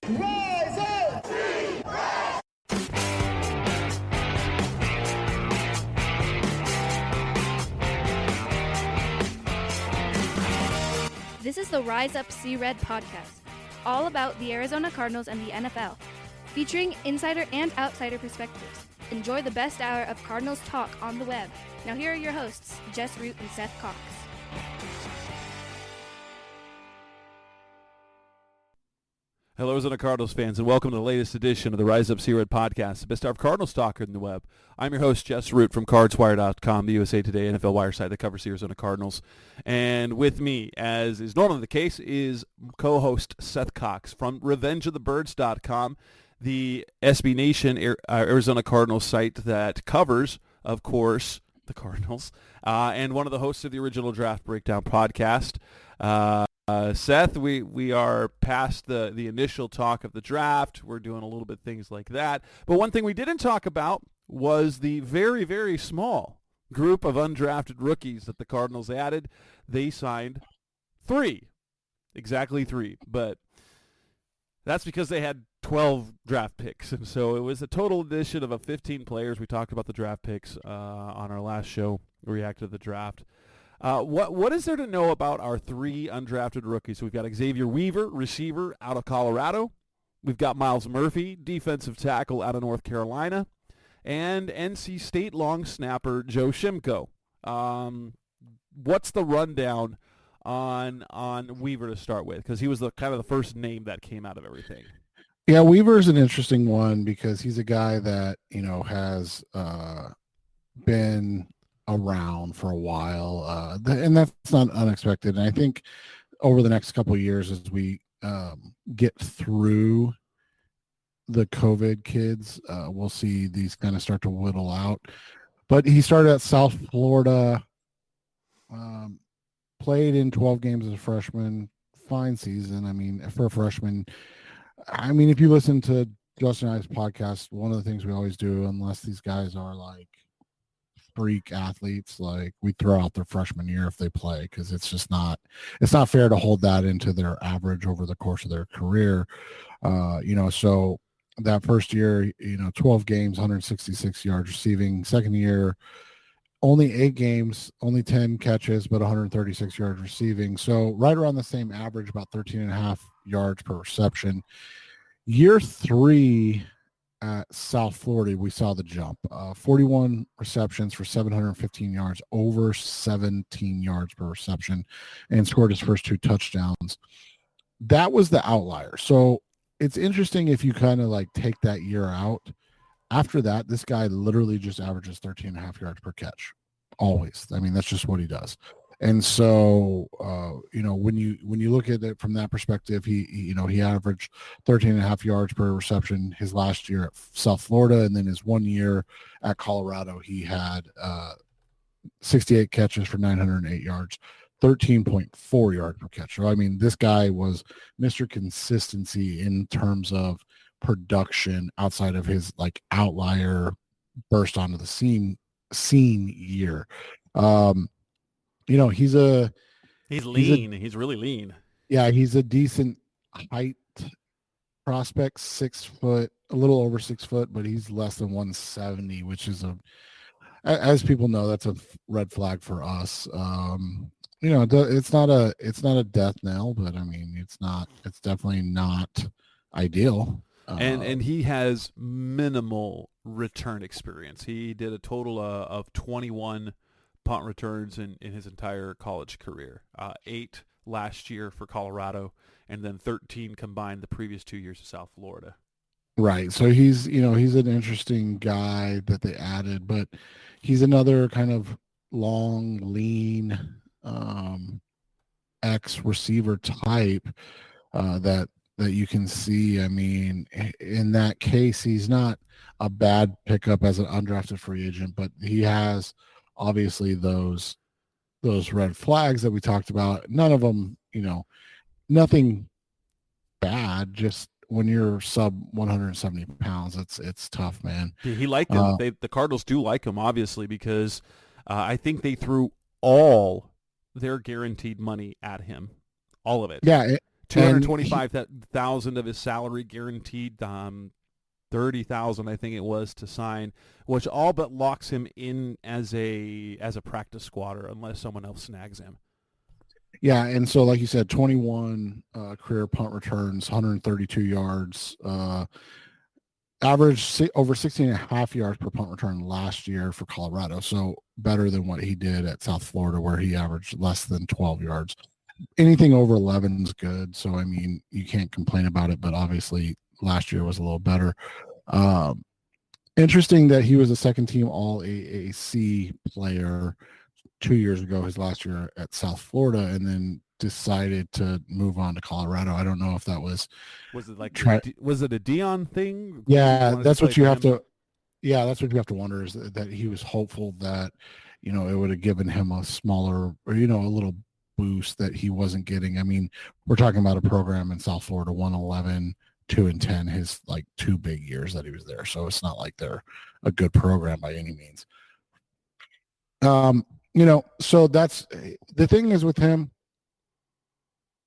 Rise up! This is the Rise Up See Red podcast, all about the Arizona Cardinals and the NFL, featuring insider and outsider perspectives. Enjoy the best hour of Cardinals talk on the web. Now here are your hosts, Jess Root and Seth Cox. Hello, Arizona Cardinals fans, and welcome to the latest edition of the Rise Up See Red podcast, the best hour of Cardinals talk on the web. I'm your host, Jess Root from CardsWire.com, the USA Today NFL Wire site that covers the Arizona Cardinals. And with me, as is normally the case, is co-host Seth Cox from RevengeOfTheBirds.com, the SB Nation Arizona Cardinals site that covers, of course, the Cardinals, and one of the hosts of the original Draft Breakdown podcast. Seth, we are past the initial talk of the draft. We're doing a little bit things like that. But one thing we didn't talk about was the very, very small group of undrafted rookies that the Cardinals added. They signed exactly three. But that's because they had 12 draft picks. And so it was a total addition of 15 players. We talked about the draft picks on our last show. We reacted to the draft. What is there to know about our three undrafted rookies? So we've got Xavier Weaver, receiver out of Colorado. We've got Myles Murphy, defensive tackle out of North Carolina. And NC State long snapper Joe Shimko. What's the rundown on Weaver to start with? Because he was the kind of the first name that came out of everything. Yeah, Weaver's an interesting one because he's a guy that, has been around for a while, and that's not unexpected. And I think over the next couple of years, as we get through the COVID kids, we'll see these kind of start to whittle out. But he started at South Florida, played in 12 games as a freshman. Fine season. I mean, for a freshman, if you listen to Justin and I's podcast, one of the things we always do, unless these guys are like freak athletes, like we throw out their freshman year if they play, because it's not fair to hold that into their average over the course of their career. So that first year, 12 games, 166 yards receiving. Second year, only 8 games, only 10 catches, but 136 yards receiving. So right around the same average, about 13.5 yards per reception. Year 3 at South Florida, we saw the jump. 41 receptions for 715 yards, over 17 yards per reception, and scored his first 2 touchdowns. That was the outlier. So it's interesting if you kind of like take that year out. After that, this guy literally just averages 13.5 yards per catch. Always. That's just what he does. And so, when you look at it from that perspective, he averaged 13.5 yards per reception his last year at South Florida. And then his 1 year at Colorado, he had 68 catches for 908 yards, 13.4 yards per catch. So, this guy was Mr. Consistency in terms of production outside of his like outlier burst onto the scene year. He's lean. He's really lean. Yeah, he's a decent height prospect, 6 foot, a little over 6 foot, but he's less than 170, which is as people know, that's a red flag for us. It's not a death knell, but it's definitely not ideal. And he has minimal return experience. He did a total of 21 punt returns in his entire college career. 8 last year for Colorado, and then 13 combined the previous 2 years of South Florida. Right. So he's an interesting guy that they added, but he's another kind of long, lean ex-receiver type that you can see. In that case, he's not a bad pickup as an undrafted free agent, but he has obviously those red flags that we talked about. None of them, nothing bad, just when you're sub 170 pounds, it's tough, man. He liked him. The Cardinals do like him, obviously, because I think they threw all their guaranteed money at him, all of it. Yeah, $225,000 of his salary guaranteed, 30,000 I think it was to sign, which all but locks him in as a practice squatter unless someone else snags him. Yeah, and so like you said, 21 career punt returns, 132 yards, average over 16 and a half yards per punt return last year for Colorado. So better than what he did at South Florida, where he averaged less than 12 yards. Anything over 11 is good. So, I mean, you can't complain about it, but obviously last year was a little better. Interesting that he was a second team all AAC player 2 years ago, his last year at South Florida, and then decided to move on to Colorado. I don't know if that was it like was it a Dion thing? Yeah, that's what you have to. Yeah, that's what you have to wonder, is that he was hopeful that, you know, it would have given him a smaller, or, you know, a little boost that he wasn't getting. I mean, we're talking about a program in South Florida, 111, 2-10, his like 2 big years that he was there. So it's not like they're a good program by any means. You know, so that's the thing is with him.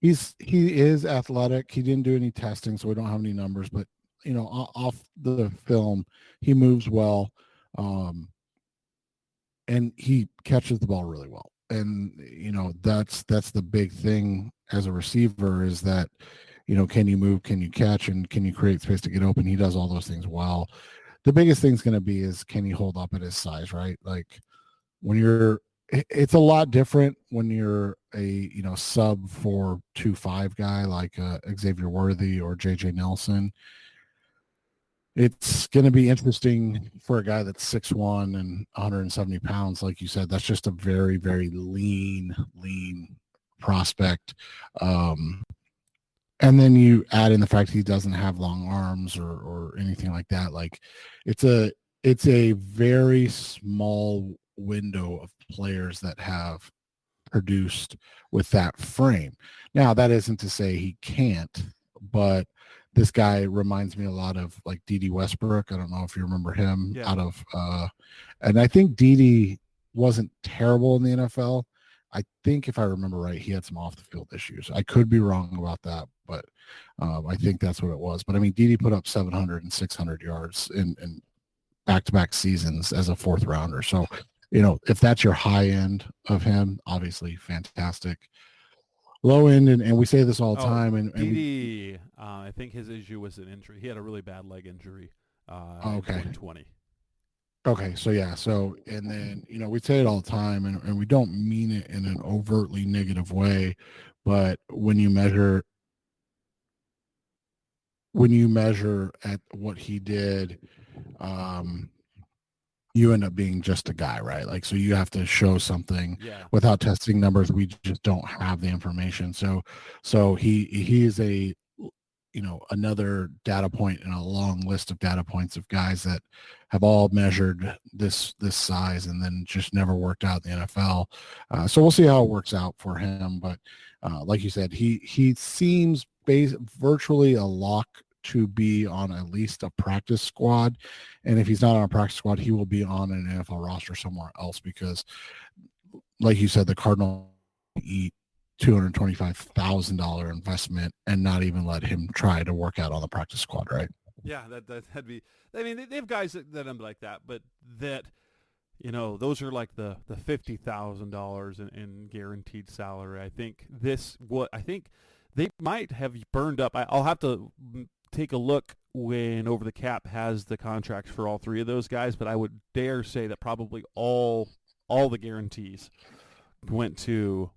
He is athletic. He didn't do any testing, so we don't have any numbers, but you know, off the film, he moves well. And he catches the ball really well. And, you know, that's the big thing as a receiver, is that, you know, can you move, can you catch, and can you create space to get open? He does all those things well. The biggest thing's going to be is, can he hold up at his size, right? Like it's a lot different when you're a, you know, sub 4.25 guy like Xavier Worthy or JJ Nelson. It's going to be interesting for a guy that's 6'1" and 170 pounds. Like you said, that's just a very, very lean prospect. And then you add in the fact he doesn't have long arms or anything like that. Like it's a very small window of players that have produced with that frame. Now, that isn't to say he can't, but this guy reminds me a lot of like Dede Westbrook. I don't know if you remember him. Yeah. Out of and I think Dede wasn't terrible in the NFL. I think if I remember right, he had some off the field issues. I could be wrong about that, but I think that's what it was. But I mean, Dede put up 700 and 600 yards in back-to-back seasons as a 4th rounder. So, you know, if that's your high end of him, obviously fantastic. Low end, and we say this all the time. And Dede, I think his issue was an injury. He had a really bad leg injury in 2020. Okay, so yeah, and then, you know, we say it all the time, and we don't mean it in an overtly negative way, but when you measure at what he did, you end up being just a guy, right? Like, so you have to show something. Yeah. Without testing numbers, we just don't have the information. So he is a, you know, another data point in a long list of data points of guys that have all measured this size and then just never worked out in the NFL. So we'll see how it works out for him. But like you said, he seems virtually a lock to be on at least a practice squad. And if he's not on a practice squad, he will be on an NFL roster somewhere else, because like you said, the Cardinals eat $225,000 investment and not even let him try to work out on the practice squad, right? Yeah, that'd be. I mean, they have guys that are like that, but that, you know, those are like the $50,000 in guaranteed salary. I think they might have burned up. I'll have to take a look when Over the Cap has the contracts for all 3 of those guys, but I would dare say that probably all the guarantees went to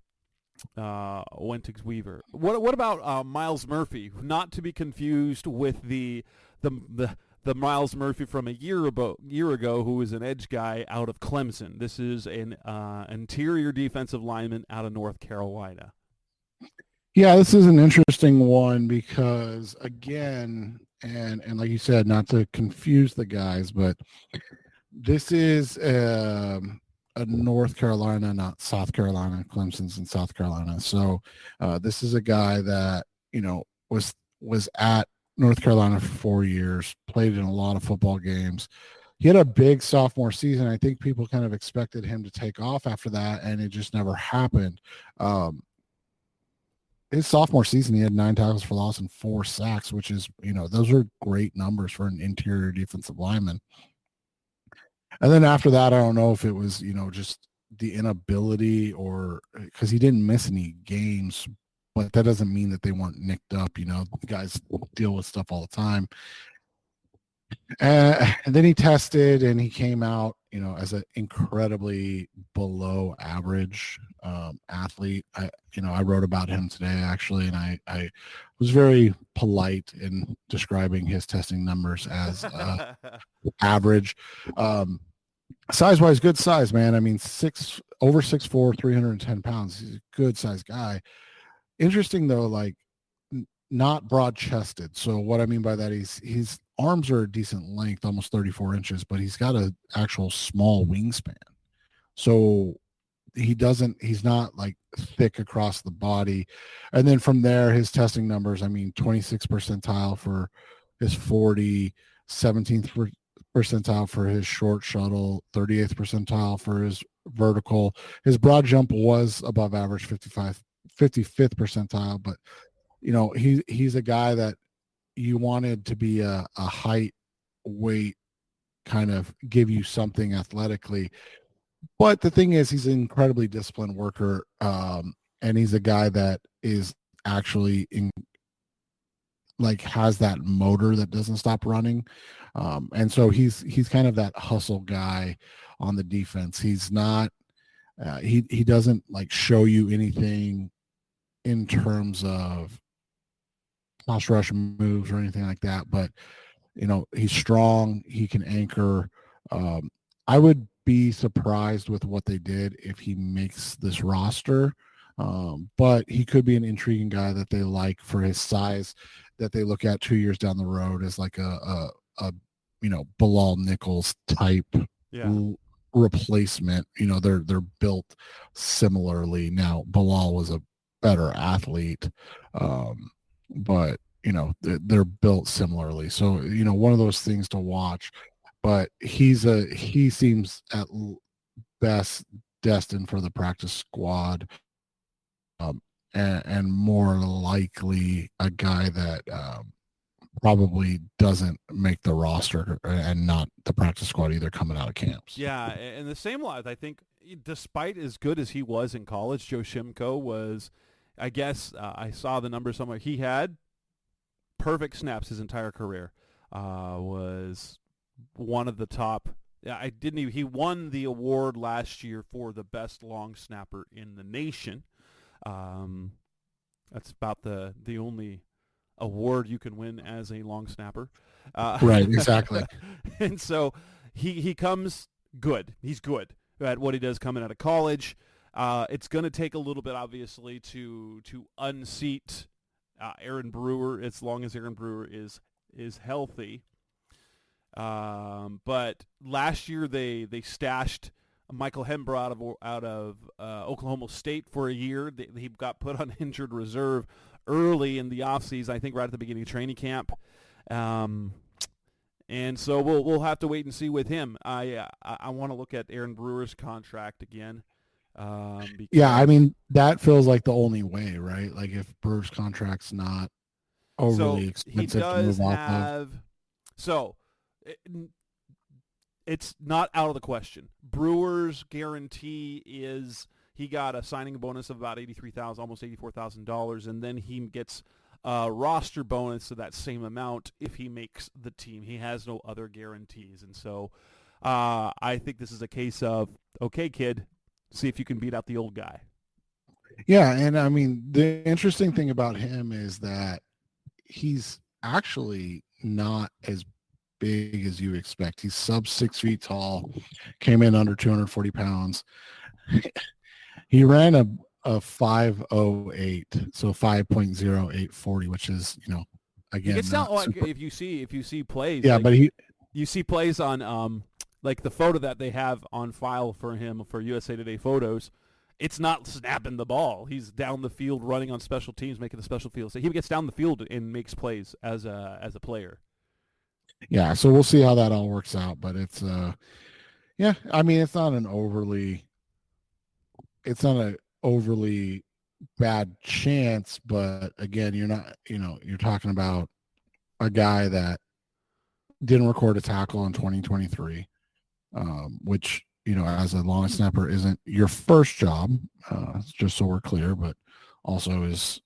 Weaver. What about Miles Murphy? Not to be confused with the Miles Murphy from a year ago, who was an edge guy out of Clemson. This is an interior defensive lineman out of North Carolina. Yeah, this is an interesting one because, again, and like you said, not to confuse the guys, but this is a North Carolina, not South Carolina. Clemson's in South Carolina. So this is a guy that, you know, was at North Carolina for 4 years, played in a lot of football games. He had a big sophomore season. I think people kind of expected him to take off after that, and it just never happened. his sophomore season, he had 9 tackles for loss and 4 sacks, which is, those are great numbers for an interior defensive lineman. And then after that, I don't know if it was, just the inability or because he didn't miss any games, but that doesn't mean that they weren't nicked up. Guys deal with stuff all the time. And then he tested and he came out, as an incredibly below average athlete. I wrote about him today actually, and I was very polite in describing his testing numbers as average. Size-wise, good size, man. I mean, over 6'4", 310 pounds. He's a good sized guy. Interesting though, like not broad chested. So what I mean by that is his arms are a decent length, almost 34 inches, but he's got an actual small wingspan. So he's not like thick across the body. And then from there, his testing numbers, I mean, 26th percentile for his 40, 17th percentile for his short shuttle, 38th percentile for his vertical. His broad jump was above average, 55th percentile, but he's a guy that you wanted to be a height, weight, kind of give you something athletically. But the thing is, he's an incredibly disciplined worker, and he's a guy that is actually has that motor that doesn't stop running, and so he's kind of that hustle guy on the defense. He's not he doesn't show you anything in terms of pass rush moves or anything like that, but he's strong, he can anchor. I would be surprised with what they did if he makes this roster, but he could be an intriguing guy that they like for his size, that they look at 2 years down the road as like a Bilal Nichols type replacement. They're built similarly. Now Bilal was a better athlete, but they're built similarly. So one of those things to watch. But he seems at best destined for the practice squad, and more likely a guy that probably doesn't make the roster and not the practice squad either coming out of camps. Yeah, and the same lot, I think, despite as good as he was in college, Joe Shimko was, I guess, I saw the numbers somewhere, he had perfect snaps his entire career, was one of the top. He won the award last year for the best long snapper in the nation. That's about the only award you can win as a long snapper. Right, exactly. And so he comes good. He's good at what he does coming out of college. It's going to take a little bit, obviously, to unseat Aaron Brewer, as long as Aaron Brewer is healthy. But last year they stashed Michael Hembrough out of Oklahoma State for a year. He got put on injured reserve early in the offseason, I think right at the beginning of training camp. And so we'll have to wait and see with him. I want to look at Aaron Brewer's contract again. Yeah, I mean, that feels like the only way, right? Like if Brewer's contract's not overly expensive to move off of. So it's not out of the question. Brewer's guarantee is he got a signing bonus of about $83,000, almost $84,000, and then he gets a roster bonus of that same amount if he makes the team. He has no other guarantees, and so I think this is a case of, okay, kid, see if you can beat out the old guy. Yeah, and I mean, the interesting thing about him is that he's actually not as big as you expect. He's sub 6 feet tall, came in under 240 pounds. He ran a 5.08, so 5.0840, which is, again, it's not like if you see plays. Yeah, but you see plays on like the photo that they have on file for him for USA Today photos. It's not snapping the ball. He's down the field running on special teams, making the special field. So he gets down the field and makes plays as a player. Yeah, so we'll see how that all works out. But it's yeah, I mean, it's not an overly bad chance, but again, you're not, you're talking about a guy that didn't record a tackle in 2023, which, as a long snapper isn't your first job, just so we're clear, but also is,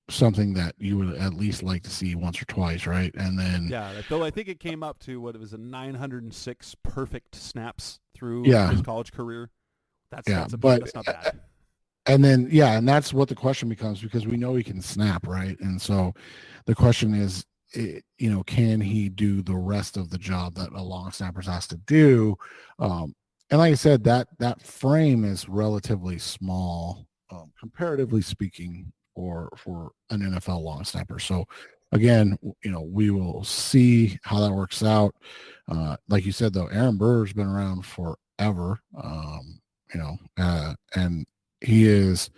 something that you would at least like to see once or twice, right? And then though I think it came up to what it was a 906 perfect snaps through his college career. That's not bad. And then and that's what the question becomes, because we know he can snap, right? And so the question is, can he do the rest of the job that a long snapper has to do? And like I said, that frame is relatively small, comparatively speaking, for an NFL long snapper. So again, we will see how that works out. Like you said, though, Aaron Burr's been around forever, and he is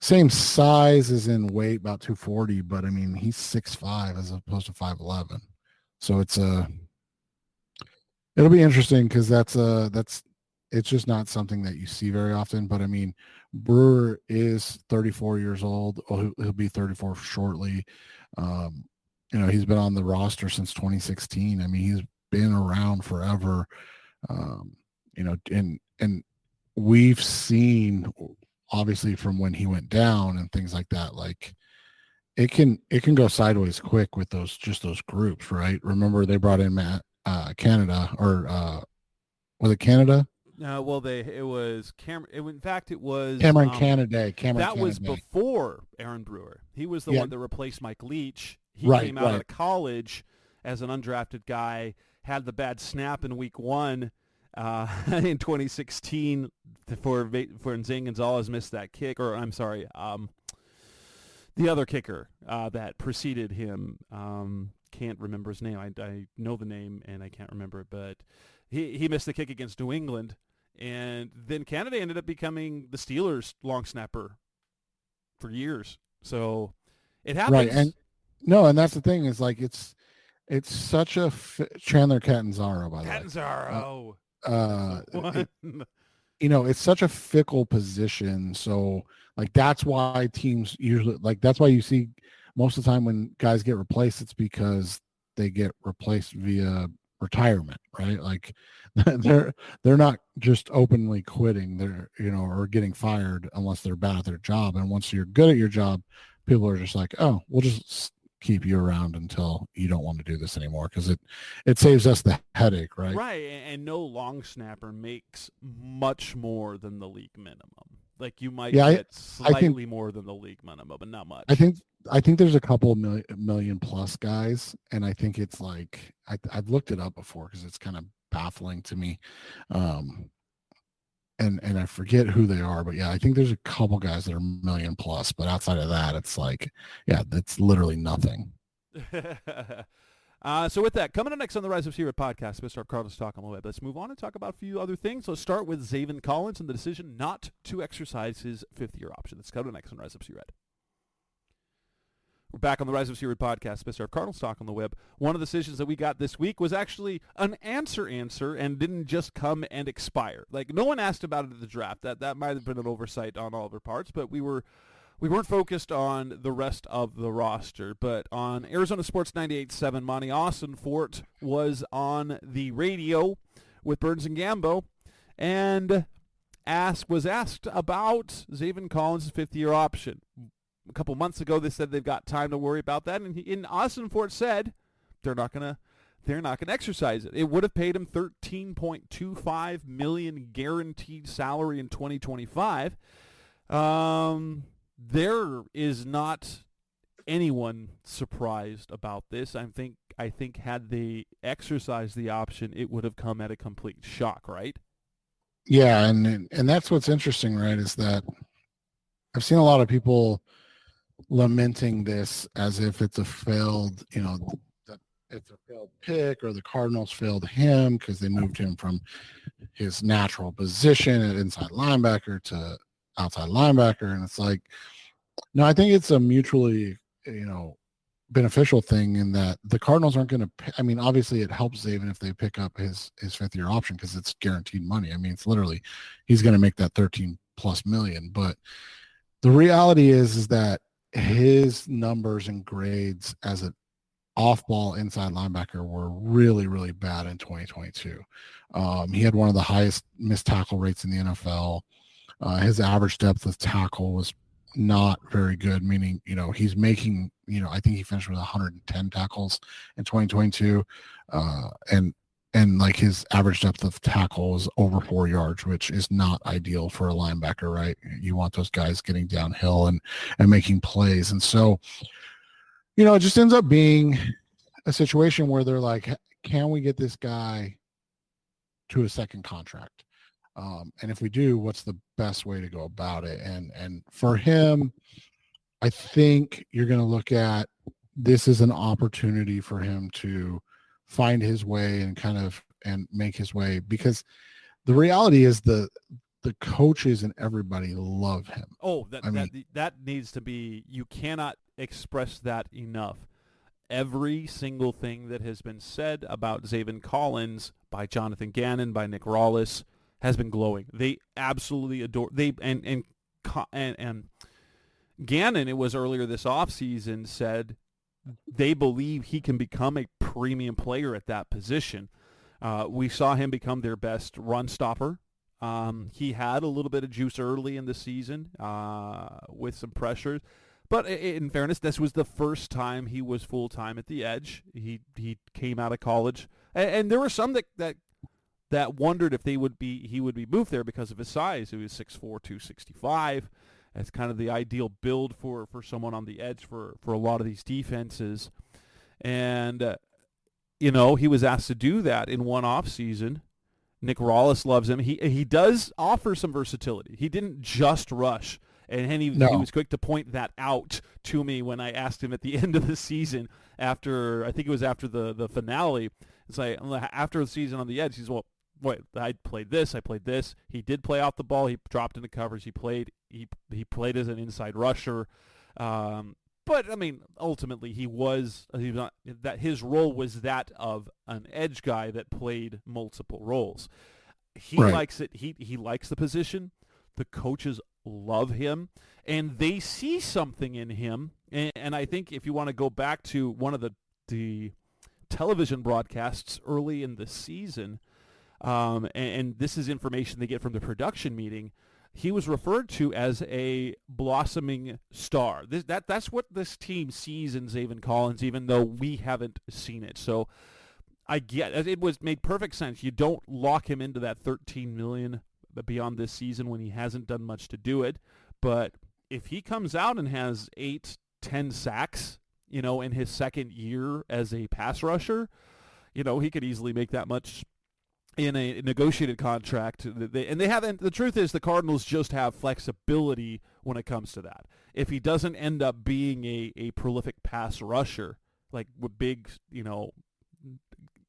same size as in weight, about 240, but I mean, he's 6'5" as opposed to 5'11". So it'll be interesting, because it's just not something that you see very often. But I mean, Brewer is 34 years old. He'll be 34 shortly. He's been on the roster since 2016. I mean, he's been around forever. And we've seen, obviously, from when he went down and things like that, like it can go sideways quick with those groups, right? Remember, they brought in Canada, or was it Canada? Well, it was Cameron. In fact, it was Cameron Canada. That was before Aaron Brewer. He was the one that replaced Mike Leach. He came out of college as an undrafted guy, had the bad snap in week 1 in 2016 for Zane Gonzalez missed that kick, or I'm sorry, the other kicker that preceded him. Can't remember his name. I know the name and I can't remember it, but he missed the kick against New England. And then Canada ended up becoming the Steelers' long snapper for years. So it happens. Right. And that's the thing, is like, it's such a Chandler Catanzaro, by the way. Catanzaro. It's such a fickle position. So like, that's why teams usually, like, that's why you see most of the time when guys get replaced, it's because they get replaced via retirement, right? Like they're not just openly quitting, they're or getting fired unless they're bad at their job. And once you're good at your job, people are just like, oh, we'll just keep you around until you don't want to do this anymore, because it saves us the headache, right? Right. And no long snapper makes much more than the league minimum. Like, you might get slightly more than the league minimum, but not much. I think there's a couple million plus guys, and I think it's like, I've looked it up before because it's kind of baffling to me. And I forget who they are, but I think there's a couple guys that are million plus, but outside of that, it's like, that's literally nothing. So with that, coming up next on the Rise Up Secret podcast, Mr. Cardinals Talk on the Web, let's move on and talk about a few other things. Let's start with Zaven Collins and the decision not to exercise his fifth-year option. That's coming up next on Rise Up Secret. We're back on the Rise Up Secret podcast, Mr. Cardinals Talk on the Web. One of the decisions that we got this week was actually an answer and didn't just come and expire. Like, no one asked about it at the draft. That might have been an oversight on all of our parts, but we weren't focused on the rest of the roster. But on Arizona Sports 98.7, Monty Ossenfort was on the radio with Burns and Gambo and was asked about Zaven Collins' fifth-year option. A couple months ago, they said they've got time to worry about that, and Ossenfort said they're not gonna exercise it. It would have paid him $13.25 million guaranteed salary in 2025. There is not anyone surprised about this. I think had they exercised the option, it would have come at a complete shock, right? Yeah, and that's what's interesting, right, is that I've seen a lot of people lamenting this as if it's a failed, that it's a failed pick, or the Cardinals failed him because they moved him from his natural position at inside linebacker to outside linebacker. And it's like, no, I think it's a mutually, beneficial thing in that the Cardinals aren't going to, I mean, obviously it helps Zaven if they pick up his fifth-year option because it's guaranteed money. I mean, it's literally, he's going to make that plus million. But the reality is that his numbers and grades as an off-ball inside linebacker were really, really bad in 2022. He had one of the highest missed tackle rates in the NFL. His average depth of tackle was not very good, meaning, he's making, I think he finished with 110 tackles in 2022. And like his average depth of tackle is over 4 yards, which is not ideal for a linebacker, right? You want those guys getting downhill and making plays. And so, it just ends up being a situation where they're like, can we get this guy to a second contract? And if we do, what's the best way to go about it? And for him, I think you're going to look at this as an opportunity for him to find his way and make his way, because the reality is the coaches and everybody love him. Oh, that needs to be, you cannot express that enough. Every single thing that has been said about Zaven Collins by Jonathan Gannon, by Nick Rawlis, has been glowing. They absolutely adore. And Gannon, it was earlier this offseason, said they believe he can become a premium player at that position. We saw him become their best run stopper. He had a little bit of juice early in the season with some pressures. But in fairness, this was the first time he was full-time at the edge. He came out of college. And there were some that wondered if he would be moved there because of his size. He was 6'4", 265. That's kind of the ideal build for someone on the edge for a lot of these defenses. And, he was asked to do that in one offseason. Nick Rawlis loves him. He does offer some versatility. He didn't just rush. And he was quick to point that out to me when I asked him at the end of the season after the finale. It's like, after the season on the edge, he's, well, wait, I played this. He did play off the ball. He dropped into covers. He played as an inside rusher. But I mean, ultimately, he was not that. His role was that of an edge guy that played multiple roles. He likes it. He likes the position. The coaches love him, and they see something in him. And I think if you want to go back to one of the television broadcasts early in the season, and this is information they get from the production meeting, he was referred to as a blossoming star. That's what this team sees in Zaven Collins, even though we haven't seen it. So I get it. Was made perfect sense. You don't lock him into that $13 million beyond this season when he hasn't done much to do it. But if he comes out and has 8-10 sacks, in his second year as a pass rusher, he could easily make that much in a negotiated contract. The truth is the Cardinals just have flexibility when it comes to that. If he doesn't end up being a prolific pass rusher, like with big,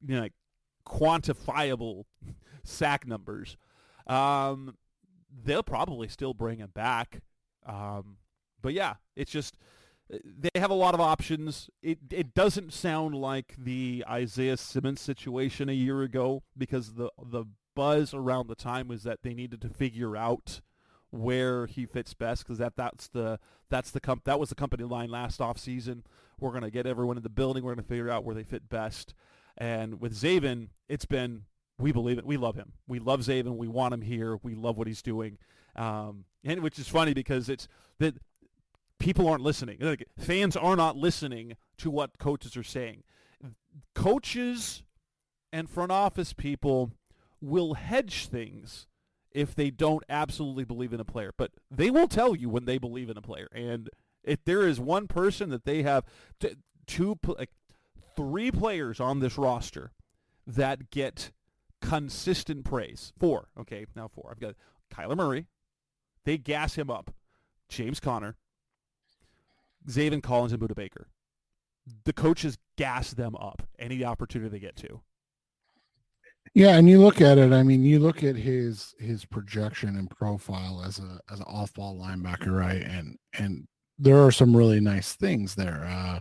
like quantifiable sack numbers, they'll probably still bring him back. But yeah, it's just they have a lot of options. It doesn't sound like the Isaiah Simmons situation a year ago, because the buzz around the time was that they needed to figure out where he fits best, because that was the company line last offseason. We're going to get everyone in the building. We're going to figure out where they fit best. And with Zaven, it's been, we believe it. We love him. We love Zaven. We want him here. We love what he's doing. And which is funny because it's that people aren't listening. Like, fans are not listening to what coaches are saying. Coaches and front office people will hedge things if they don't absolutely believe in a player. But they will tell you when they believe in a player. And if there is one person that they have, three players on this roster that get consistent praise. Four. I've got Kyler Murray. They gas him up. James Conner, Zaven Collins, and Budda Baker. The coaches gas them up any opportunity they get to. Yeah, and you look at it. I mean, you look at his projection and profile as an off-ball linebacker, right? And there are some really nice things there.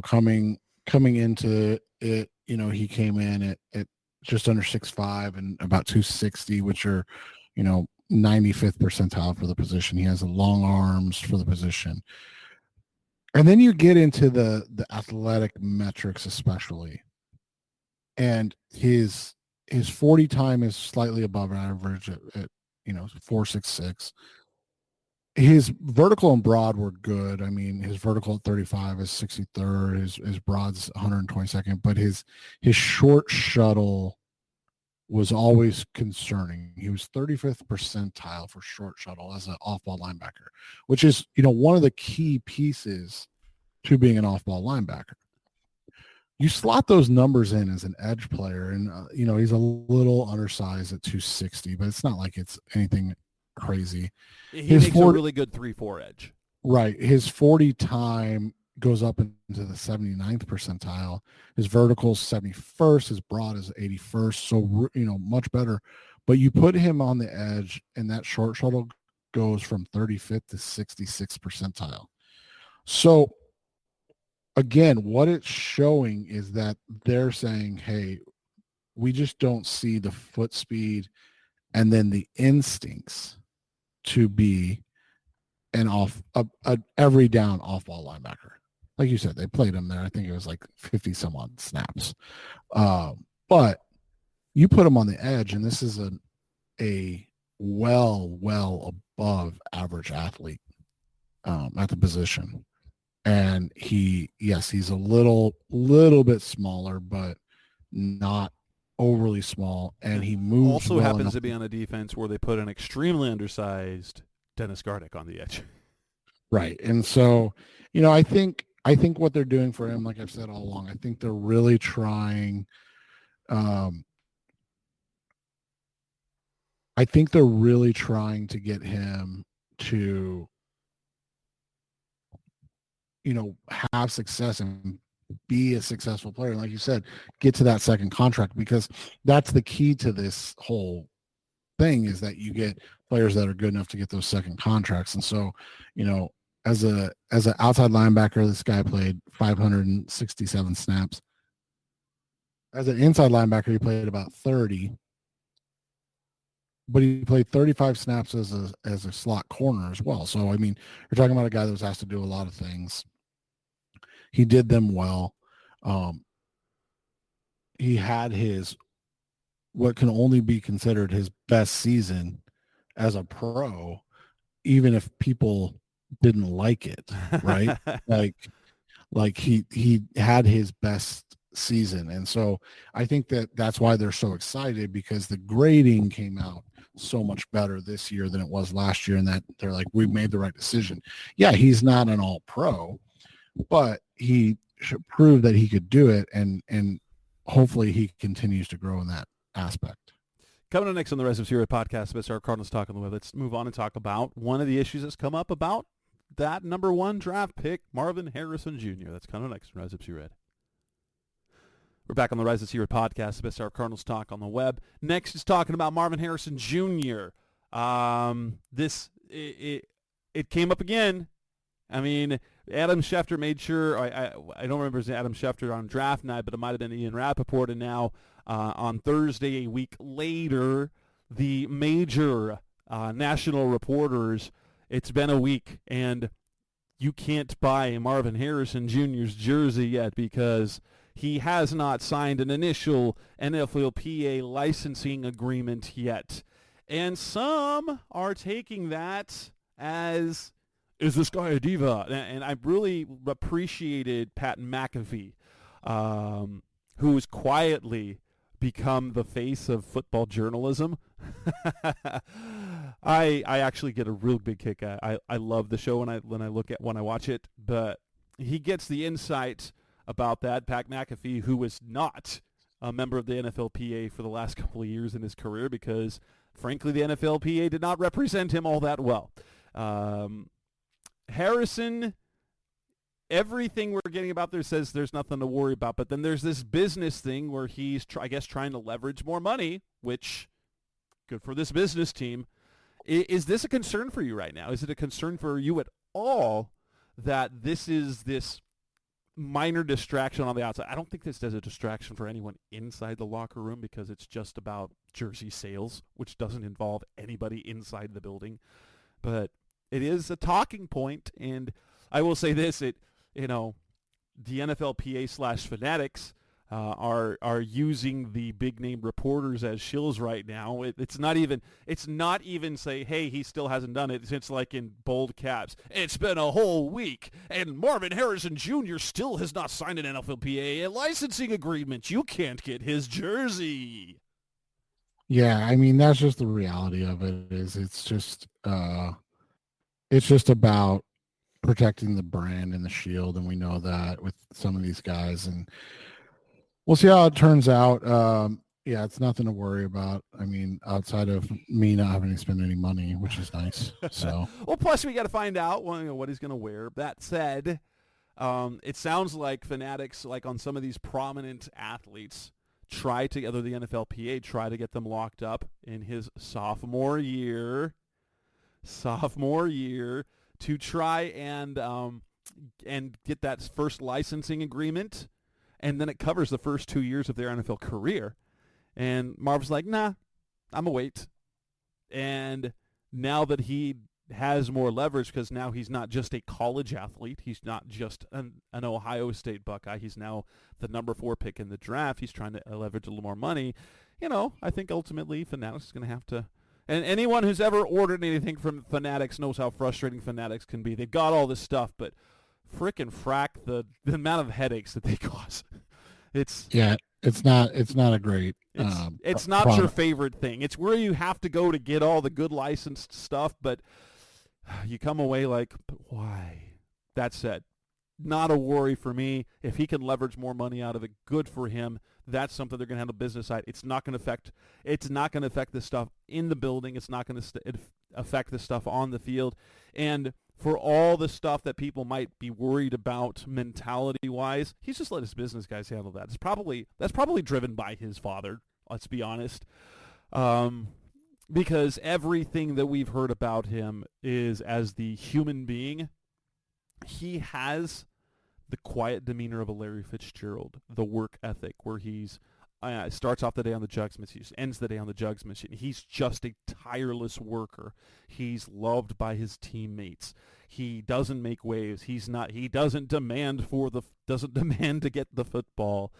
Coming into it, he came in at just under 6'5" and about 260, which are, 95th percentile for the position. He has the long arms for the position. And then you get into the athletic metrics, especially. And his 40 time is slightly above average at 4.66. His vertical and broad were good. I mean, his vertical at 35 is 63rd. His broad's 122nd. But his short shuttle was always concerning. He was 35th percentile for short shuttle as an off-ball linebacker, which is, one of the key pieces to being an off-ball linebacker. You slot those numbers in as an edge player, and, he's a little undersized at 260, but it's not like it's anything crazy. He makes a really good 3-4 edge. Right. His 40 time goes up into the 79th percentile. His vertical is 71st. His broad is 81st. So, much better. But you put him on the edge, and that short shuttle goes from 35th to 66th percentile. So, again, what it's showing is that they're saying, hey, we just don't see the foot speed and then the instincts to be an every down off-ball linebacker. Like you said, they played him there. I think it was like 50 some odd snaps. But you put him on the edge, and this is a well above average athlete at the position. And he's a little bit smaller, but not overly small. And he moves. Also happens to be on a defense where they put an extremely undersized Dennis Gardeck on the edge. Right. And so, I think what they're doing for him, like I've said all along, I think they're really trying. I think they're really trying to get him to, have success and be a successful player. And like you said, get to that second contract, because that's the key to this whole thing, is that you get players that are good enough to get those second contracts. And so, as an outside linebacker, this guy played 567 snaps. As an inside linebacker, he played about 30, but he played 35 snaps as a slot corner as well. So, I mean, you're talking about a guy that was asked to do a lot of things. He did them well. He had what can only be considered his best season as a pro, even if people didn't like it, right? like he had his best season. And so I think that's why they're so excited, because the grading came out so much better this year than it was last year, and that they're like, we made the right decision. Yeah, he's not an all pro, but he should prove that he could do it, and hopefully he continues to grow in that aspect. Coming up next on the Rise Up Zero podcast, Mr. Our Cardinals Talk on the Web, let's move on and talk about one of the issues that's come up about that number 1 draft pick, Marvin Harrison Jr. That's coming up next on Rise Up Zero. We're back on the Rise Up Zero podcast, Mr. Our Cardinals Talk on the Web. Next is talking about Marvin Harrison Jr. It came up again. I mean, Adam Schefter made sure, I don't remember his Adam Schefter on draft night, but it might have been Ian Rappaport, and now on Thursday, a week later, the major national reporters, it's been a week, and you can't buy Marvin Harrison Jr.'s jersey yet because he has not signed an initial NFLPA licensing agreement yet. And some are taking that as, is this guy a diva? And I really appreciated Pat McAfee, who has quietly become the face of football journalism. I actually get a real big kick at. I love the show when I watch it, but he gets the insight about that. Pat McAfee, who was not a member of the NFLPA for the last couple of years in his career, because frankly the NFLPA did not represent him all that well. Harrison, everything we're getting about there says there's nothing to worry about, but then there's this business thing where he's, I guess, trying to leverage more money, which, good for this business team. Is this a concern for you right now? Is it a concern for you at all that this is this minor distraction on the outside. I don't think this is a distraction for anyone inside the locker room because it's just about jersey sales, which doesn't involve anybody inside the building. But it is a talking point, and I will say this: the NFLPA / Fanatics are using the big name reporters as shills right now. It's not even say, hey, he still hasn't done it. It's like in bold caps. It's been a whole week, and Marvin Harrison Jr. still has not signed an NFLPA licensing agreement. You can't get his jersey. Yeah, I mean, that's just the reality of it. It's just about protecting the brand and the shield, and we know that with some of these guys, and we'll see how it turns out. Yeah, it's nothing to worry about. I mean, outside of me not having to spend any money, which is nice. So, well, plus we got to find out what he's going to wear. That said, it sounds like Fanatics, like on some of these prominent athletes, try to, other the NFLPA, try to get them locked up in his sophomore year, to try and get that first licensing agreement, and then it covers the first 2 years of their NFL career. And Marv's like, nah, I'm a wait. And now that he has more leverage, because now he's not just a college athlete, he's not just an Ohio State Buckeye, he's now the number 4 pick in the draft, he's trying to leverage a little more money. I think ultimately Fanatics is going to have to, and anyone who's ever ordered anything from Fanatics knows how frustrating Fanatics can be. They've got all this stuff, but frickin' frack the amount of headaches that they cause. It's not a great it's not product. Your favorite thing. It's where you have to go to get all the good licensed stuff, but you come away like, but why? That said, not a worry for me. If he can leverage more money out of it, good for him. That's something they're going to handle business side. It's not going to affect the stuff in the building. It's not going to affect the stuff on the field. And for all the stuff that people might be worried about mentality-wise, he's just let his business guys handle that. That's probably driven by his father, let's be honest. Because everything that we've heard about him is as the human being, he has the quiet demeanor of a Larry Fitzgerald, the work ethic where he's starts off the day on the jugs machine, ends the day on the jugs machine. He's just a tireless worker. He's loved by his teammates. He doesn't make waves. He doesn't demand to get the football.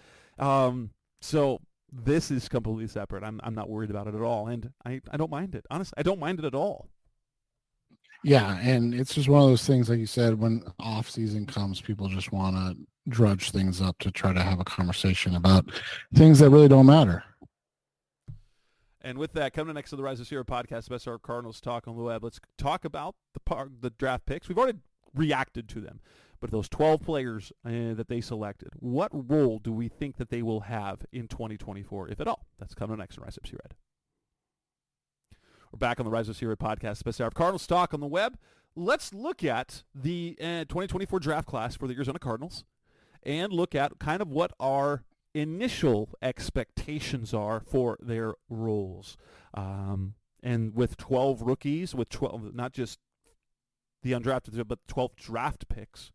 So this is completely separate. I'm not worried about it at all, and I don't mind it. Honestly, I don't mind it at all. Yeah, and it's just one of those things, like you said, when off season comes, people just want to drudge things up to try to have a conversation about things that really don't matter. And with that, coming next to the Rise of Sierra podcast, best our Cardinals talk on the web. Let's talk about the draft picks. We've already reacted to them, but those 12 players that they selected, what role do we think that they will have in 2024, if at all? That's coming next on Rise of Sierra. We're back on the Rise of Sierra podcast, best hour of Cardinals talk on the web. Let's look at the 2024 draft class for the Arizona Cardinals and look at kind of what our initial expectations are for their roles. And with 12 rookies, with 12, not just the undrafted, but 12 draft picks,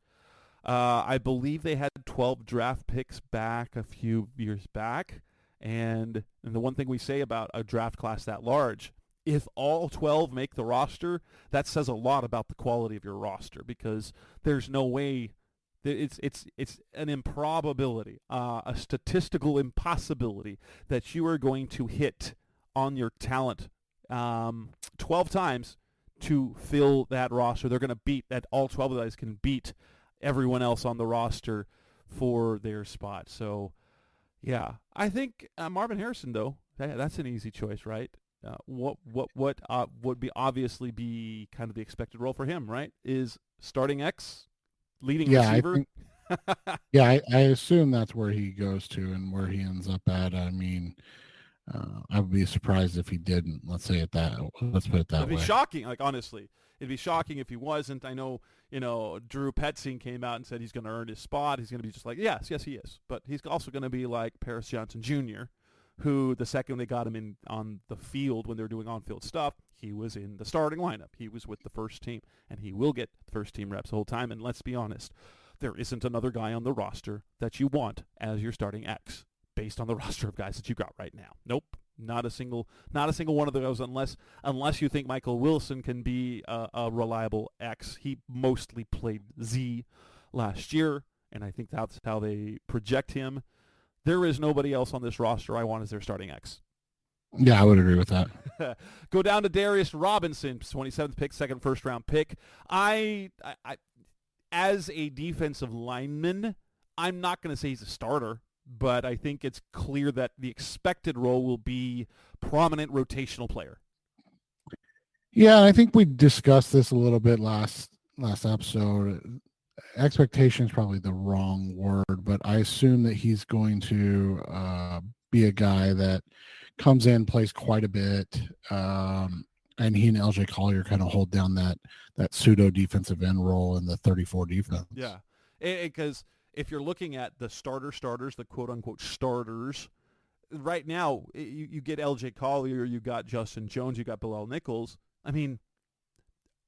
I believe they had 12 draft picks back a few years back. And the one thing we say about a draft class that large, if all 12 make the roster, that says a lot about the quality of your roster, because there's no way, it's an improbability, a statistical impossibility that you are going to hit on your talent 12 times to fill that roster. They're going to beat that. All 12 of guys can beat everyone else on the roster for their spot. So, yeah, I think Marvin Harrison, though, that's an easy choice, right? What would be obviously be kind of the expected role for him, right? Is starting X, leading receiver. I assume that's where he goes to and where he ends up at. I mean, I would be surprised if he didn't. Let's put it that way. It'd be shocking. Like, honestly, it'd be shocking if he wasn't. I know, Drew Petzing came out and said he's going to earn his spot. He's going to be just like, yes, he is. But he's also going to be like Paris Johnson Jr., who the second they got him in on the field when they were doing on-field stuff, he was in the starting lineup. He was with the first team, and he will get first-team reps the whole time. And let's be honest, there isn't another guy on the roster that you want as your starting X based on the roster of guys that you got right now. Nope. Not a single one of those, unless you think Michael Wilson can be a reliable X. He mostly played Z last year, and I think that's how they project him. There is nobody else on this roster I want as their starting X. Yeah, I would agree with that. Go down to Darius Robinson, 27th pick, second first-round pick. I as a defensive lineman, I'm not going to say he's a starter, but I think it's clear that the expected role will be prominent rotational player. Yeah, I think we discussed this a little bit last episode. Expectation is probably the wrong word, but I assume that he's going to be a guy that comes in, plays quite a bit, and he and LJ Collier kind of hold down that pseudo defensive end role in the 34 defense. Yeah, because if you're looking at the starters, the quote-unquote starters, right now you get LJ Collier, you got Justin Jones, you got Bilal Nichols. I mean,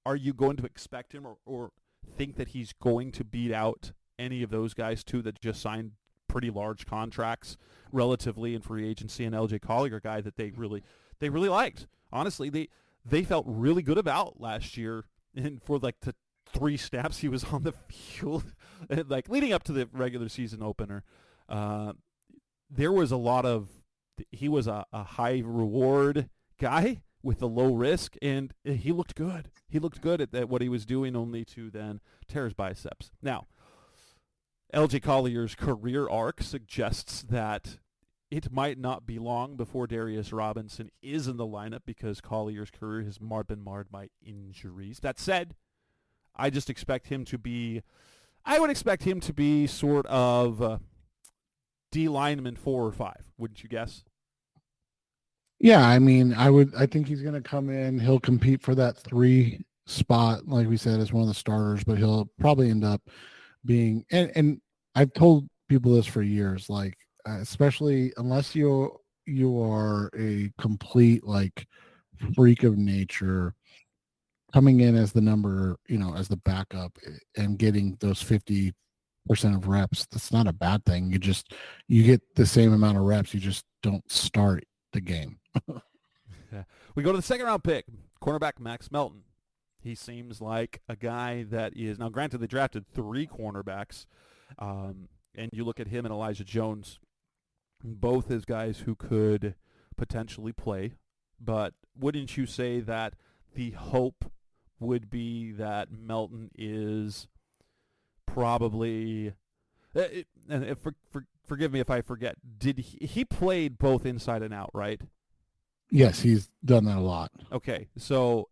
are you going to expect him or think that he's going to beat out any of those guys too that just signed pretty large contracts relatively in free agency? And LJ Collier, a guy that they really liked. Honestly, they felt really good about last year, and for like the 3 snaps he was on the field, like leading up to the regular season opener, there was a lot of, he was a high reward guy with a low risk, and he looked good. He looked good at what he was doing, only to then tear his biceps. Now, LJ Collier's career arc suggests that it might not be long before Darius Robinson is in the lineup because Collier's career has been marred by injuries. That said, I would expect him to be sort of D lineman 4 or 5, wouldn't you guess? Yeah, I mean, I think he's going to come in. He'll compete for that 3 spot, like we said, as one of the starters, but he'll probably end up being, and I've told people this for years, like, especially unless you are a complete, like, freak of nature, coming in as the number, as the backup and getting those 50% of reps, that's not a bad thing. You get the same amount of reps. You just don't start the game. Yeah. We go to the second round pick, cornerback Max Melton. He seems like a guy that is, now granted they drafted 3 cornerbacks, and you look at him and Elijah Jones, both as guys who could potentially play, but wouldn't you say that the hope would be that Melton is probably, and forgive me if I forget, did he played both inside and out, right? Yes, he's done that a lot. Okay, so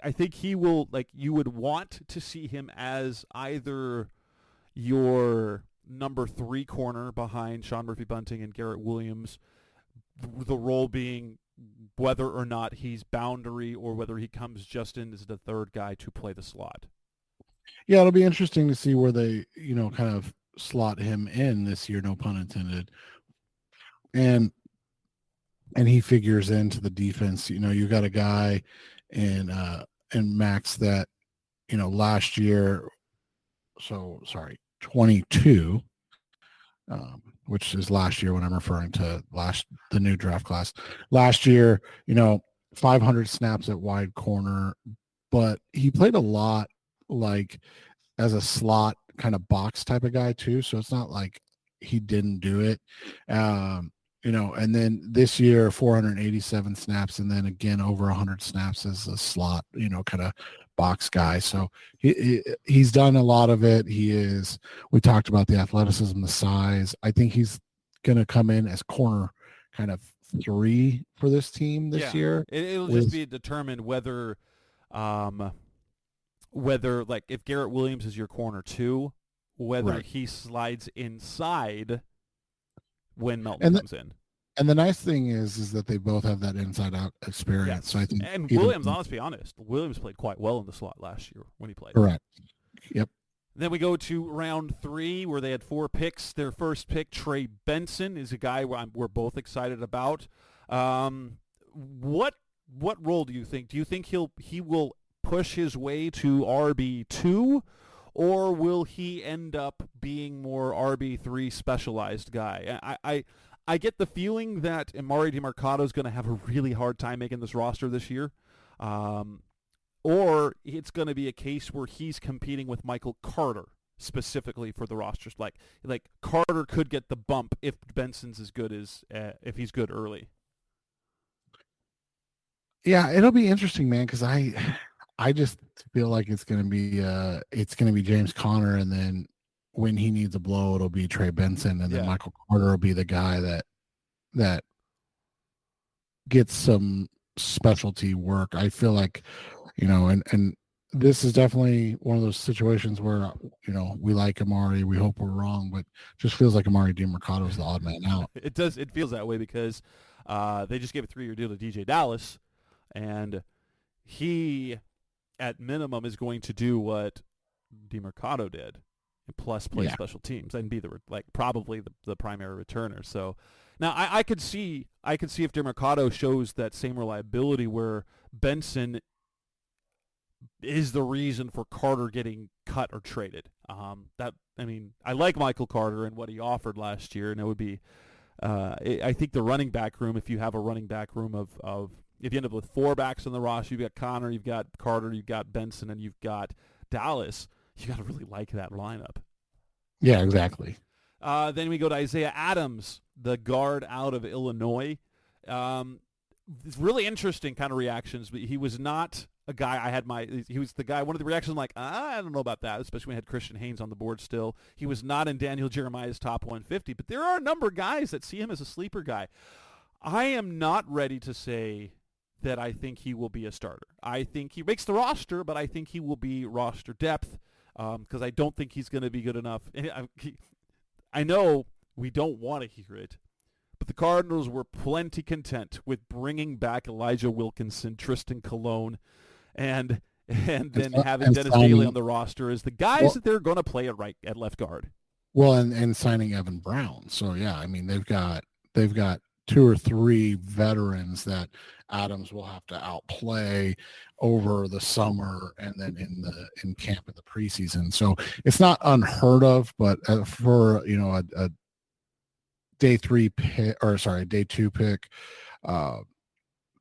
I think he will, like, you would want to see him as either your number 3 corner behind Sean Murphy-Bunting and Garrett Williams, the role being whether or not he's boundary or whether he comes just in as the 3rd guy to play the slot. Yeah, it'll be interesting to see where they, kind of slot him in this year, no pun intended. And he figures into the defense. You got a guy in Max that, last year, 22, which is last year when I'm referring to the new draft class. Last year, 500 snaps at wide corner, but he played a lot like as a slot kind of box type of guy too. So it's not like he didn't do it. And then this year, 487 snaps, and then again over 100 snaps as a slot, kind of box guy. So he's done a lot of it. We talked about the athleticism, the size. I think he's going to come in as corner kind of 3 for this team this year. It'll just be determined whether like if Garrett Williams is your corner 2, whether he slides inside when Melton comes in. And the nice thing is that they both have that inside-out experience. Yes. So I think, and Williams, let's be honest, Williams played quite well in the slot last year when he played. Correct. Yep. Then we go to round 3 where they had 4 picks. Their first pick, Trey Benson, is a guy we're both excited about. What role do you think? Do you think he will push his way to RB2, or will he end up being more RB3 specialized guy? I get the feeling that Emari Demercado is going to have a really hard time making this roster this year. Or it's going to be a case where he's competing with Michael Carter specifically for the rosters. Like Carter could get the bump if Benson's as good as if he's good early. Yeah, it'll be interesting, man, because I just feel like it's gonna be James Conner, and then when he needs a blow, it'll be Trey Benson, and then Michael Carter will be the guy that gets some specialty work. I feel like, and this is definitely one of those situations where, we like Amari, we hope we're wrong, but just feels like Amari Demercado is the odd man out. It does. It feels that way because they just gave a 3-year deal to DJ Dallas, and he, at minimum, is going to do what Demercado did, and plus play special teams and be probably the primary returner. So now I could see if Demercado shows that same reliability where Benson is the reason for Carter getting cut or traded. I like Michael Carter and what he offered last year, and it would be I think the running back room, if you have a running back room of if you end up with 4 backs on the roster, you've got Connor, you've got Carter, you've got Benson, and you've got Dallas, you got to really like that lineup. Yeah, exactly. Then we go to Isaiah Adams, the guard out of Illinois. It's really interesting kind of reactions. He was not a guy he was the guy, one of the reactions like, I don't know about that, especially when we had Christian Haynes on the board still. He was not in Daniel Jeremiah's top 150, but there are a number of guys that see him as a sleeper guy. I am not ready to say that I think he will be a starter. I think he makes the roster, but I think he will be roster depth because I don't think he's going to be good enough. I know we don't want to hear it, but the Cardinals were plenty content with bringing back Elijah Wilkinson, Tristan Colon, and then having Dennis Daly on the roster as the guys that they're going to play at left guard. Well, and signing Evan Brown. So yeah, I mean they've got 2 or 3 veterans that Adams will have to outplay over the summer and then in camp in the preseason. So it's not unheard of, but for a day 2 pick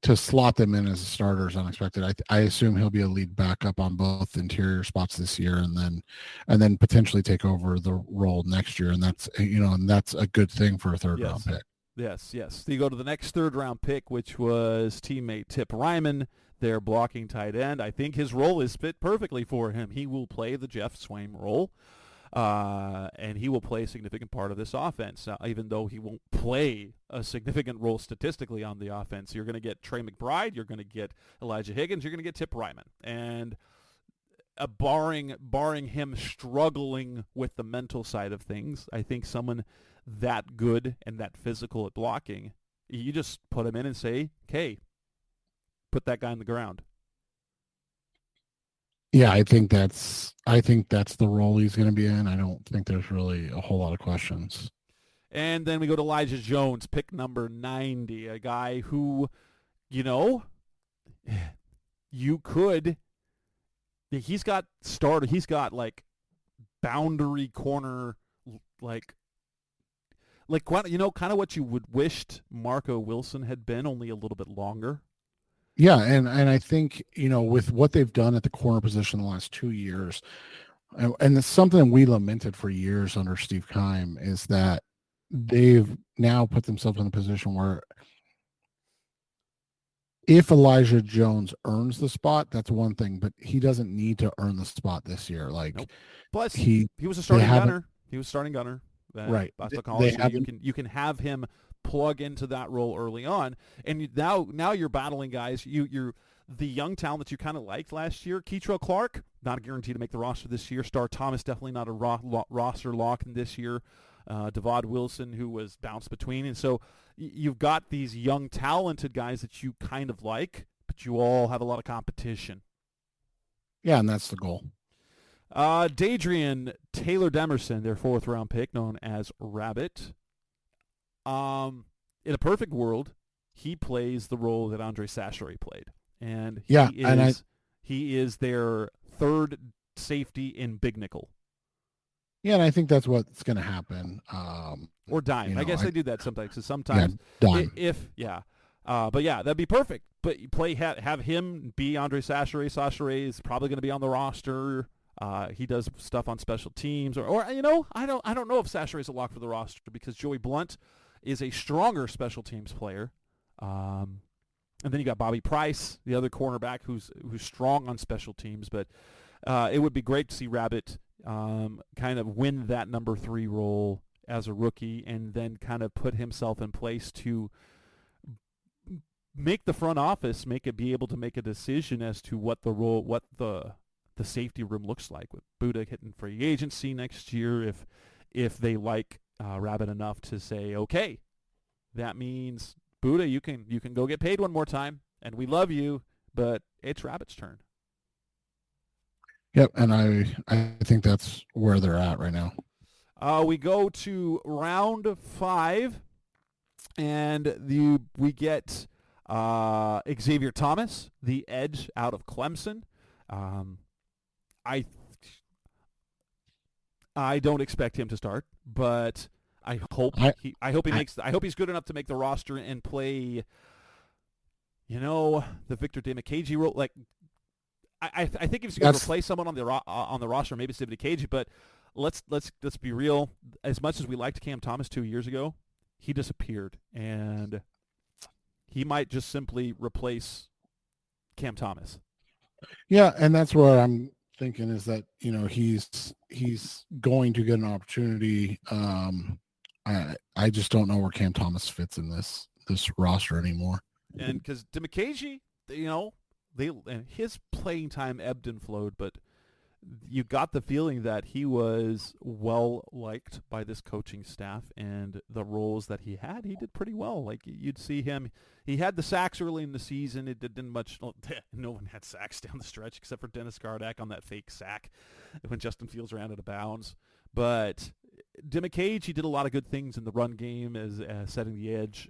to slot them in as a starter is unexpected. I assume he'll be a lead backup on both interior spots this year, and then potentially take over the role next year, and that's a good thing for a third round pick. Yes. So you go to the next third-round pick, which was teammate Tip Ryman, their blocking tight end. I think his role is fit perfectly for him. He will play the Jeff Swaim role, and he will play a significant part of this offense, even though he won't play a significant role statistically on the offense. You're going to get Trey McBride, you're going to get Elijah Higgins, you're going to get Tip Ryman. And barring him struggling with the mental side of things, I think someone that good and that physical at blocking, you just put him in and say, okay, put that guy on the ground. Yeah, I think that's the role he's going to be in. I don't think there's really a whole lot of questions. And then we go to Elijah Jones, pick number 90, a guy who, he's got like boundary corner, kind of what you would wished Marco Wilson had been, only a little bit longer. Yeah, and I think, with what they've done at the corner position the last 2 years, and it's something we lamented for years under Steve Keim, is that they've now put themselves in a position where if Elijah Jones earns the spot, that's one thing, but he doesn't need to earn the spot this year. Nope. Plus, he was a starting gunner. He was starting gunner. Right. You can have him plug into that role early on, and now you're battling guys. You're the young talent that you kind of liked last year. Keitrell Clark, not a guarantee to make the roster this year. Star Thomas, definitely not a roster lock in this year. Devod Wilson, who was bounced between, and so you've got these young talented guys that you kind of like, but you all have a lot of competition. Yeah, and that's the goal. Dadrian Taylor Demerson, their 4th-round pick, known as Rabbit. In a perfect world, he plays the role that Andre Sachary played, and he is their third safety in big nickel. Yeah, and I think that's what's going to happen. Or dime. I guess they do that sometimes. Because sometimes, dime. But yeah, that'd be perfect. But you have him be Andre Sacheret. Sacheret is probably going to be on the roster. He does stuff on special teams, or I don't know if Sacheret is a lock for the roster because Joey Blunt is a stronger special teams player. And then you got Bobby Price, the other cornerback, who's strong on special teams. But it would be great to see Rabbit kind of win that number 3 role as a rookie, and then kind of put himself in place to make the front office be able to make a decision as to what the safety room looks like, with Buddha hitting free agency next year. If they like Rabbit enough to say, okay, that means Buddha, you can go get paid one more time, and we love you, but it's Rabbit's turn. Yep, and I think that's where they're at right now. We go to round 5, and we get Xavier Thomas, the edge out of Clemson. I don't expect him to start, but I hope he's good enough to make the roster and play, the Victor Dimukeje role. Like, I think if he's going to replace someone on the roster, maybe it's Dimukeje. But let's be real. As much as we liked Cam Thomas 2 years ago, he disappeared, and he might just simply replace Cam Thomas. Yeah, and that's where I'm thinking is that he's going to get an opportunity. I just don't know where Cam Thomas fits in this roster anymore. And because Dimukeje, his playing time ebbed and flowed, but you got the feeling that he was well liked by this coaching staff, and the roles that he did pretty well. Like, you'd see him, he had the sacks early in the season. It didn't much. No one had sacks down the stretch except for Dennis Gardeck on that fake sack when Justin Fields ran out of bounds. But Dimukeje, he did a lot of good things in the run game as setting the edge.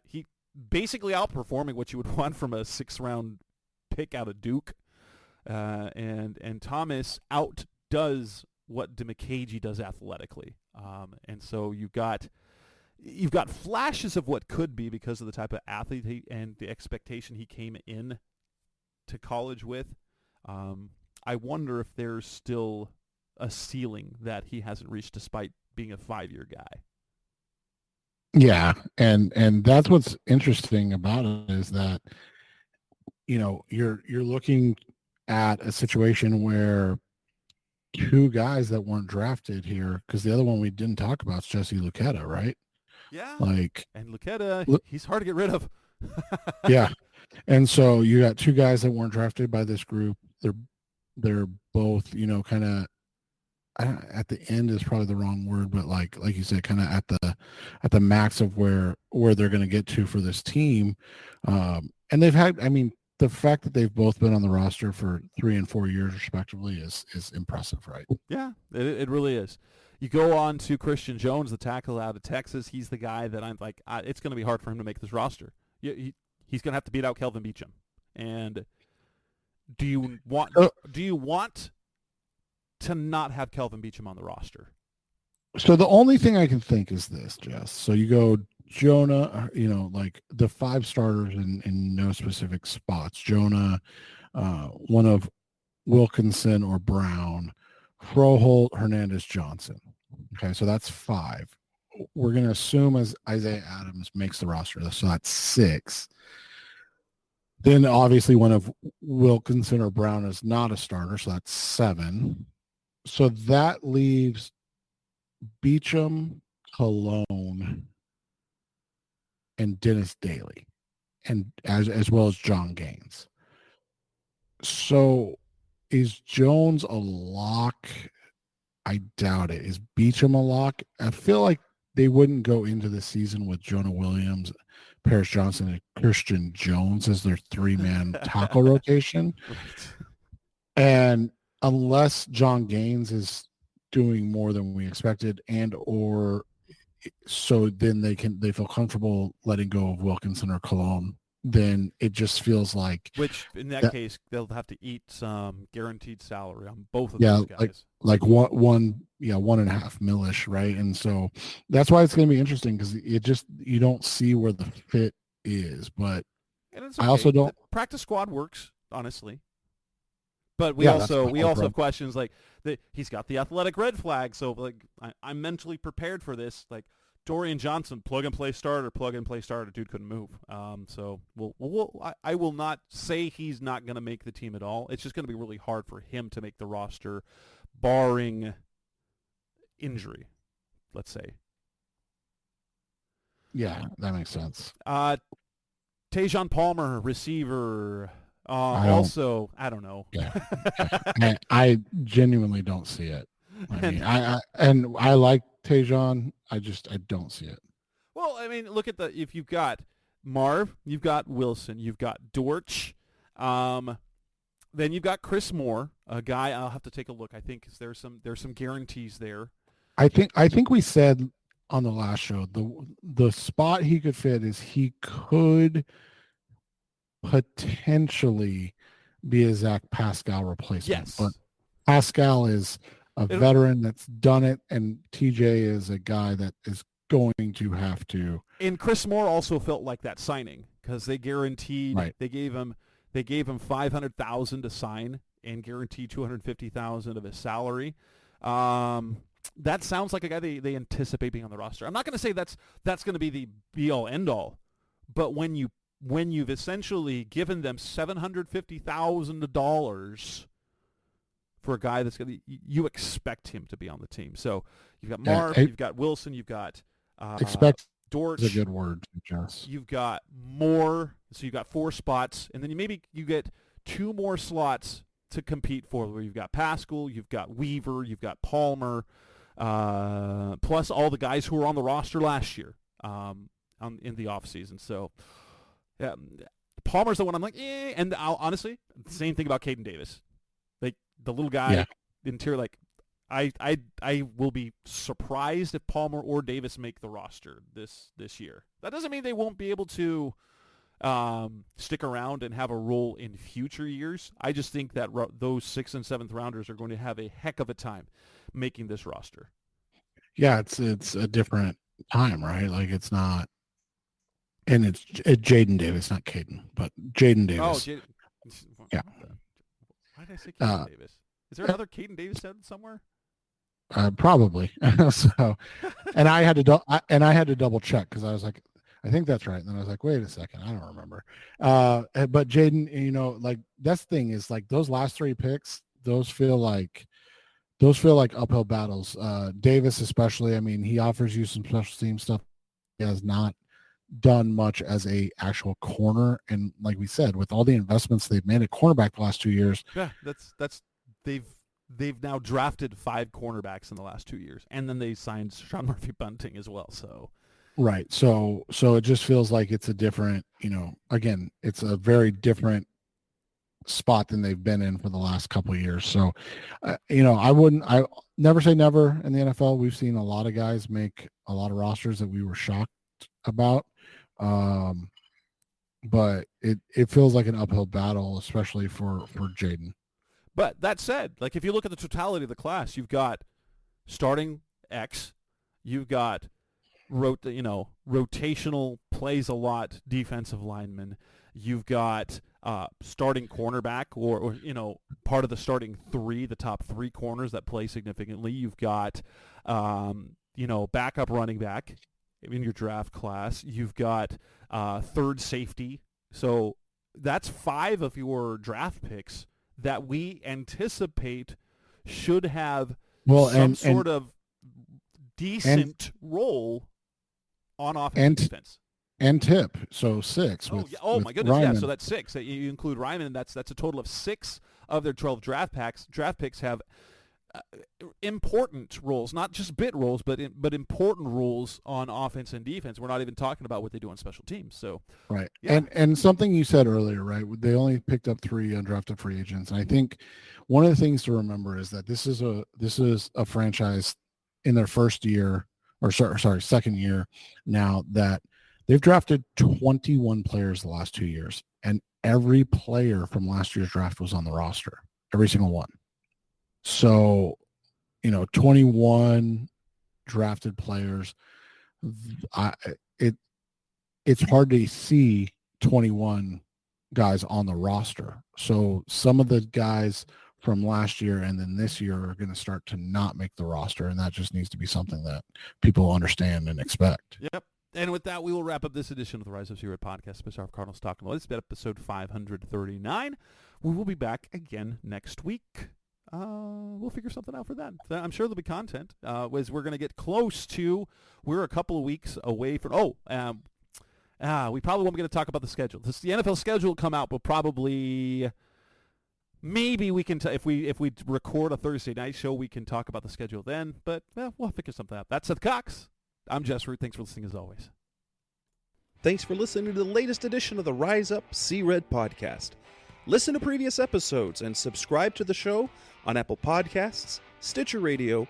He basically outperforming what you would want from a 6th round pick out of Duke. And Thomas outdoes what Dimukeje does athletically. And so you've got flashes of what could be because of the type of athlete and the expectation he came in to college with. I wonder if there's still a ceiling that he hasn't reached despite being a 5-year guy. Yeah, and that's what's interesting about it is that you're looking at a situation where 2 guys that weren't drafted here, because the other one we didn't talk about is Jesse Luketa, right? Yeah. And Luketa, he's hard to get rid of. Yeah. And so you got 2 guys that weren't drafted by this group. They're both, kind of at the end is probably the wrong word, but like you said, kind of at the max of where they're going to get to for this team. And they've had, the fact that they've both been on the roster for 3 and 4 years respectively is impressive, right? Yeah, it really is. You go on to Christian Jones, the tackle out of Texas. He's the guy that I'm like, it's going to be hard for him to make this roster. He's going to have to beat out Kelvin Beachum. And do you want to not have Kelvin Beachum on the roster? So the only thing I can think is this, Jess. So you go Jonah, like the 5 starters in no specific spots. Jonah, one of Wilkinson or Brown, Froholt, Hernandez, Johnson. Okay, so that's 5. We're going to assume as Isaiah Adams makes the roster, so that's 6. Then obviously one of Wilkinson or Brown is not a starter, so that's 7. So that leaves Beachum, Cologne, and Dennis Daly, and as well as John Gaines. So is Jones a lock? I doubt it. Is Beachum a lock? I feel like they wouldn't go into the season with Jonah Williams, Paris Johnson, and Christian Jones as their 3-man tackle rotation. Right. And unless John Gaines is doing more than we expected, and or so then they feel comfortable letting go of Wilkinson or Cologne then it just feels like Which in that case, they'll have to eat some guaranteed salary on both of yeah, those guys. like 1.5 millish, right? And so that's why it's going to be interesting because you don't see where the fit is. But And it's I okay. also don't. The practice squad works, honestly. But we Yeah, also that's the whole have questions like he's got the athletic red flag, so like I'm mentally prepared for this. Like Dorian Johnson, plug and play starter. Dude couldn't move. So I will not say he's not going to make the team at all. It's just going to be really hard for him to make the roster, barring injury, let's say. Yeah, that makes sense. Tajon Palmer, receiver. I don't know. Yeah. I genuinely don't see it. I like Tajon. I don't see it. Well, I mean, look at if you've got Marv, you've got Wilson, you've got Dortch, then you've got Chris Moore, a guy. I'll have to take a look. I think there's some guarantees there. I think we said on the last show the spot he could fit is he could potentially be a Zach Pascal replacement. Yes. But Pascal is a veteran that's done it, and TJ is a guy that is going to have to. And Chris Moore also felt like that signing because they guaranteed they gave him $500,000 to sign and guaranteed $250,000 of his salary. That sounds like a guy they anticipate being on the roster. I'm not going to say that's going to be the be all end all, but when you've essentially given them $750,000 for a guy that's going to, you expect him to be on the team. So you've got Marv, you've got Wilson, you've got expect Dortch. Is a good word, Jess. You've got Moore, so you've got 4 spots, and then you get 2 more slots to compete for, where you've got Pascal, you've got Weaver, you've got Palmer, plus all the guys who were on the roster last year in the offseason. So yeah, Palmer's the one I'm like, and honestly, same thing about Caden Davis. Like the little guy, interior, like I will be surprised if Palmer or Davis make the roster this year. That doesn't mean they won't be able to stick around and have a role in future years. I just think that those 6th and 7th rounders are going to have a heck of a time making this roster. Yeah, it's a different time, right? Like it's not, and it's Jaden Davis, not Caden, but Jaden Davis. Oh, yeah. Why did I say Caden Davis? Is there another Caden Davis somewhere? Probably. So, and I had to double check because I was like, I think that's right. And then I was like, wait a second, I don't remember. But Jaden, like that's the thing is like those last 3 picks, those feel like uphill battles. Davis especially. I mean, he offers you some special team stuff. He has not done much as a actual corner, and like we said, with all the investments they've made at cornerback the last 2 years. Yeah, that's they've now drafted 5 cornerbacks in the last 2 years, and then they signed Sean Murphy-Bunting as well. So, right. So it just feels like it's a different, again, it's a very different spot than they've been in for the last couple of years. So, I never say never in the NFL. We've seen a lot of guys make a lot of rosters that we were shocked about. But it feels like an uphill battle, especially for Jaden. But that said, like if you look at the totality of the class, you've got starting X, you've got rotational plays a lot defensive lineman, you've got starting cornerback or part of the starting 3, the top 3 corners that play significantly. You've got backup running back in your draft class. You've got third safety. So that's 5 of your draft picks that we anticipate should have some sort of decent role on offense and defense. And tip, so 6. My goodness, Ryman. Yeah. So that's 6. You include Ryman, and that's a total of 6 of their 12 draft picks have important roles, not just bit roles, but important roles on offense and defense. We're not even talking about what they do on special teams. So right, yeah. And something you said earlier, right? They only picked up 3 undrafted free agents, and I think one of the things to remember is that this is a franchise in their first year, or sorry, second year now, that They've drafted 21 players the last 2 years, and every player from last year's draft was on the roster, every single one. So, 21 drafted players. It's hard to see 21 guys on the roster. So some of the guys from last year and then this year are going to start to not make the roster, and that just needs to be something that people understand and expect. Yep. And with that, we will wrap up this edition of the Rise Up C Red podcast. Special Cardinals talking about. It's been episode 539. We will be back again next week. We'll figure something out for that. I'm sure there'll be content. As we're going to get close to, we're a couple of weeks away from. We probably won't be going to talk about the schedule. The NFL schedule will come out, but probably. Maybe we can, if we record a Thursday night show, we can talk about the schedule then. But we'll figure something out. That's Seth Cox. I'm Jess Root. Thanks for listening as always. Thanks for listening to the latest edition of the Rise Up C Red podcast. Listen to previous episodes and subscribe to the show on Apple Podcasts, Stitcher Radio,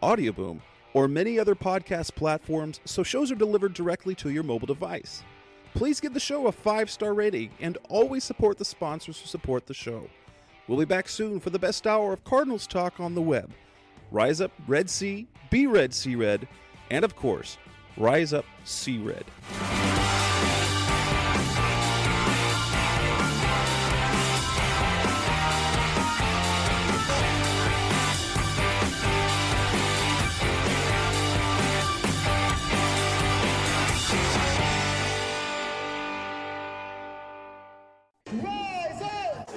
Audioboom, or many other podcast platforms so shows are delivered directly to your mobile device. Please give the show a 5-star rating and always support the sponsors who support the show. We'll be back soon for the best hour of Cardinals talk on the web. Rise up, Red C, be Red C Red, and of course, Rise Up C Red. Rise up!